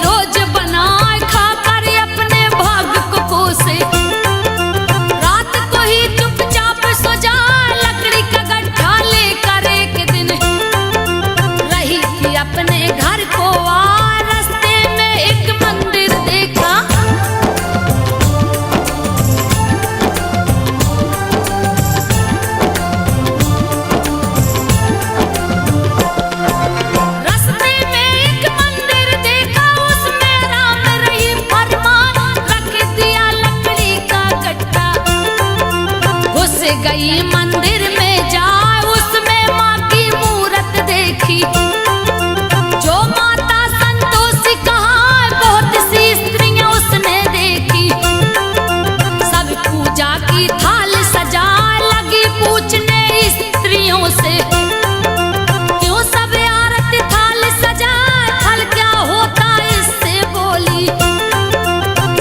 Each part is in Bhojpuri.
रोज बनाए खाकर अपने भाग्य को कोसे। रात को ही चुपचाप सो जाए लकड़ी का गड्ढा लेकर एक दिन रही थी अपने घर को आ रास्ते में एक मंदिर देखा। रास्ते में एक मंदिर देखा उसमें राम रही फरमान रख दिया लकड़ी का गड्ढा। घुस गई मंदिर में जाए उसमें माँ की मूरत देखी। जो माता संतोषी कहाँ बहुत सी स्त्रियां उसने देखी। सब पूजा की थाल सजाए लगी पूछने स्त्रियों से क्यों सब आरती थाल सजाए फल क्या होता इससे बोली।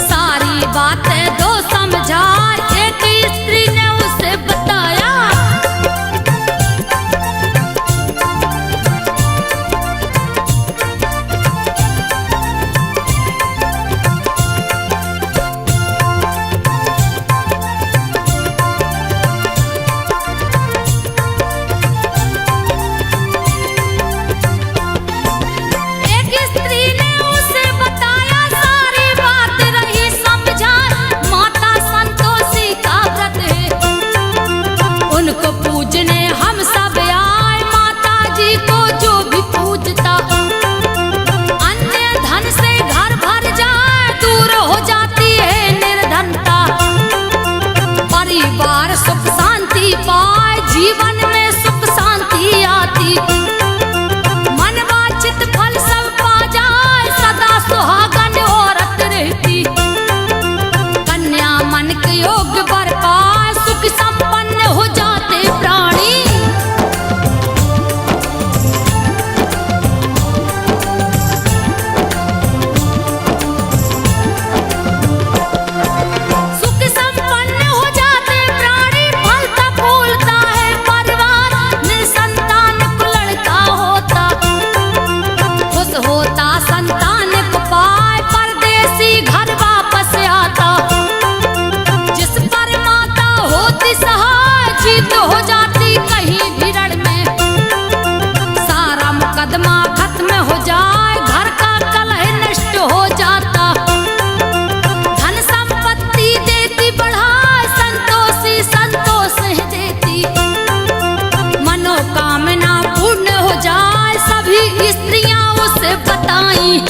सारी बातें दो समझा एक स्त्री ने उसे बताया। एक स्त्री ने उसे बताया सारी बात रही समझा। माता संतोषी का व्रत है उनको पूजने हम सब आए। माता जी को जो भी पूजता अन्य धन से घर भर जाए दूर हो जाती है निर्धनता। परिवार सुख शांति पाए जीवन में सुख शांति आती। मनवांछित फल सब पा जाए सदा सुहागन औरत रहती। कन्या मन के योग्य वर पाए सुख संपन्न हो जाते प्राणी। सुख संपन्न हो जाते प्राणी फलता फूलता है परिवार। निसंतान को लड़का होता खुश होता संतान को पाए परदेसी घर वापस आता। जिस पर माता होती सहाय जीत हो जाती कहीं भी रण में। सारा मुकदमा खत्म हो जाए घर का कलह नष्ट हो जाता। धन संपत्ति देती बढ़ाए संतोषी संतोष है देती। मनोकामना पूर्ण हो जाए सभी स्त्रियां उसे बताई।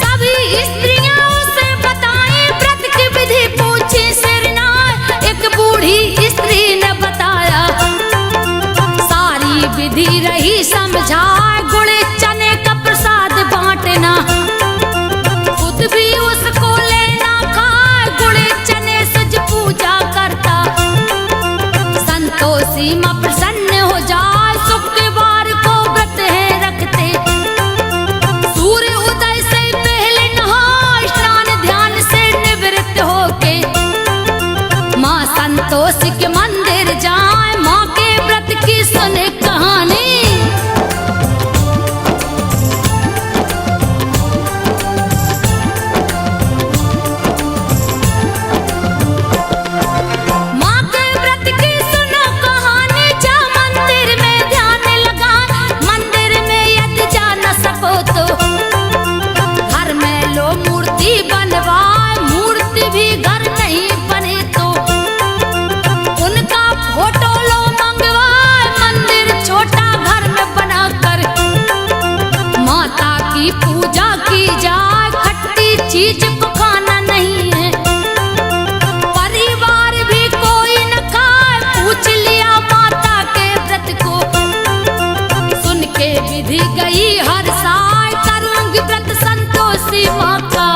सभी स्त्रियां उसे बताई व्रत की विधि पूछी सिरनाए। एक बूढ़ी स्त्री ने बताया सारी विधि रही समझाए। गुड़ चने का प्रसाद बांटना खुद भी उसको लेना खाए। गुड़ चने सज पूजा करता संतोषी मां प्रसन्न हो जाए। शुक्रवार को व्रत है रखते सूर्य उदय से पहले नहा स्नान ध्यान से निवृत्त होके माँ संतोषी के मंदिर जाए। माँ के व्रत की सुने कहानी। माँ के व्रत की सुनो कहानी। जा मंदिर में ध्यान लगा मंदिर में यदि जा न सको तो घर में लो मूर्ति बनवाए। मूर्ति भी घर नहीं बने तो उनका फोटो लो मंगवाए। मंदिर छोटा घर में बनाकर माता की पूजा की जाए। खट्टी चीज को खाना नहीं है परिवार भी कोई न खाए। पूछ लिया माता के व्रत को सुन के विधि गई हर साल करूंगी व्रत संतोषी माँ का।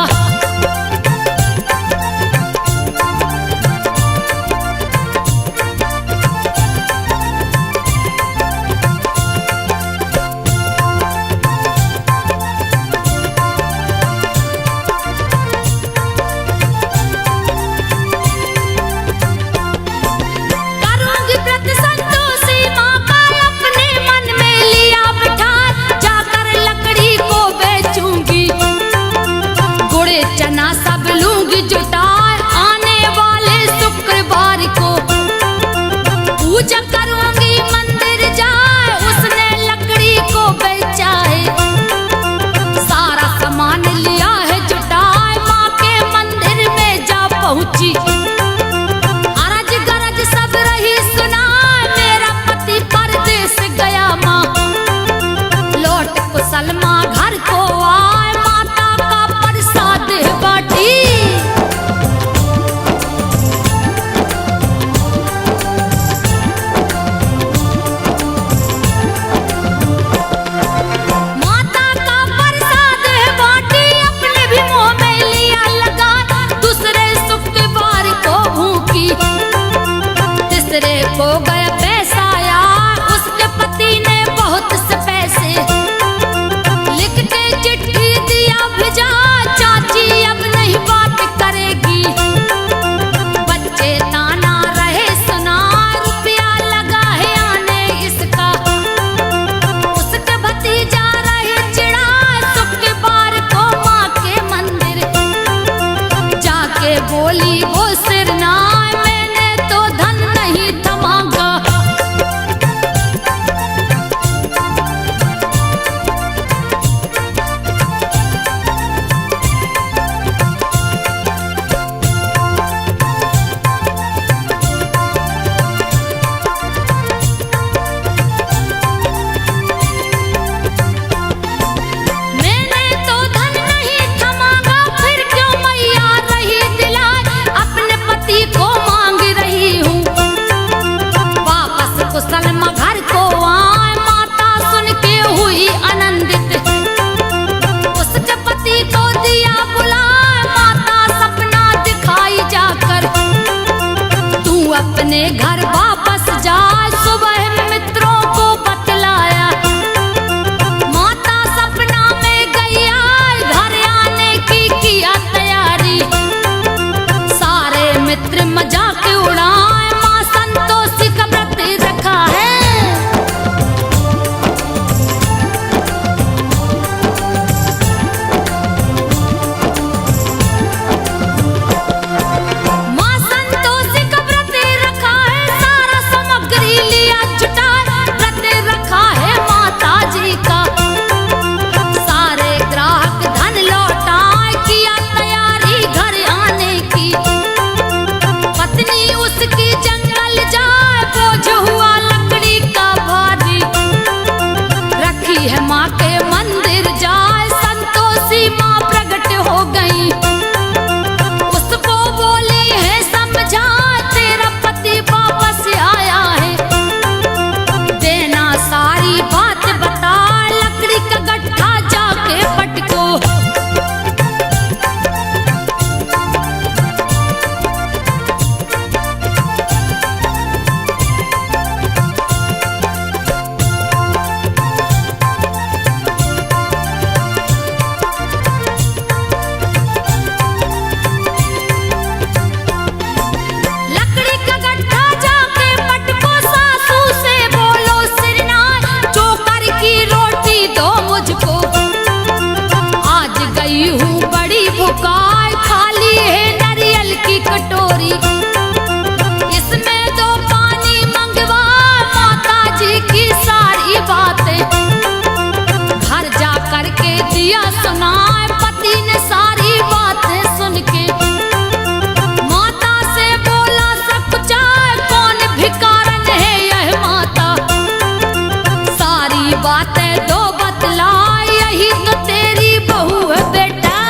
बातें दो बतला, यही तो तेरी बहू है बेटा।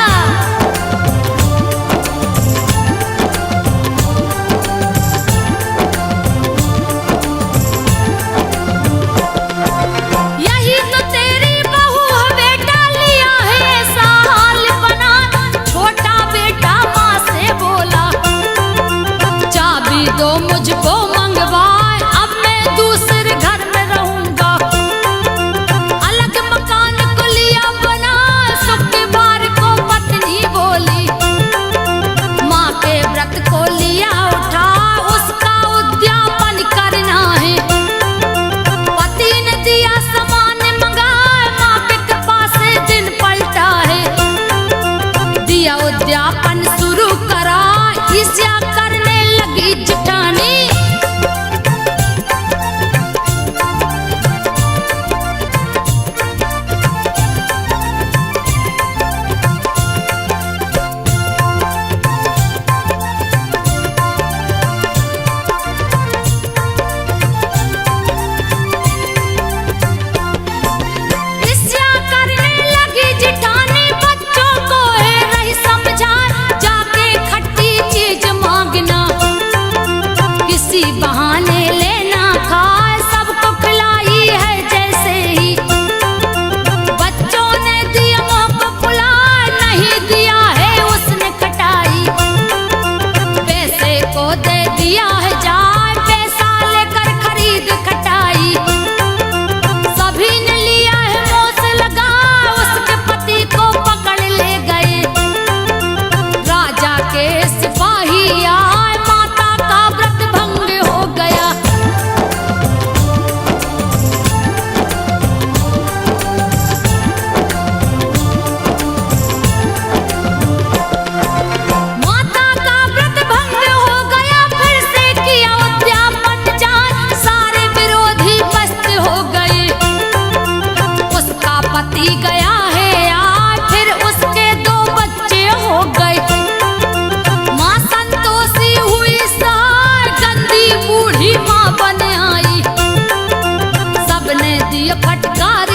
यही तो तेरी बहू है बेटा, लिया है ऐसा हाल बना। छोटा बेटा माँ से बोला, चाबी दो मुझको मंगवाए, अब मैं दूसरे घर में रहूंगा। अलग मकान को लिया बना, शुक्रवार को पत्नी बोली। माँ के व्रत को लिया उठा, उसका उद्यापन करना है। पति ने दिया सामान मंगाए, माँ के कृपा से दिन पलटा है। दिया उद्यापन शुरू करा, ईर्ष्या करने लगी जिठानी। ईर्ष्या करने लगी जिठानी, बच्चों को है रही समझा। जाके खट्टी चीज मांगना, किसी बहाने लेना खाए, सबको खिलाई है जैसे ही। बच्चों ने दिया मुँह को फुला, नहीं दिया है उसने खटाई। पैसे को दे दिया है जाए, पैसा लेकर खरीद खटाई। सभी ने लिया है मुँह से लगा, उसके पति को पकड़ ले गए। राजा के सिपाही आए, माता का व्रत भंग हो गया। माता का व्रत भंग हो गया, फिर से किया उद्यापन जान। सारे विरोधी पस्त हो गए, उसका पति गया है यार, फिर उसके 2 बच्चे हो गए। माँ संतोषी हुई सार, गंदी बूढ़ी माँ बन आई। सबने दिए फटकार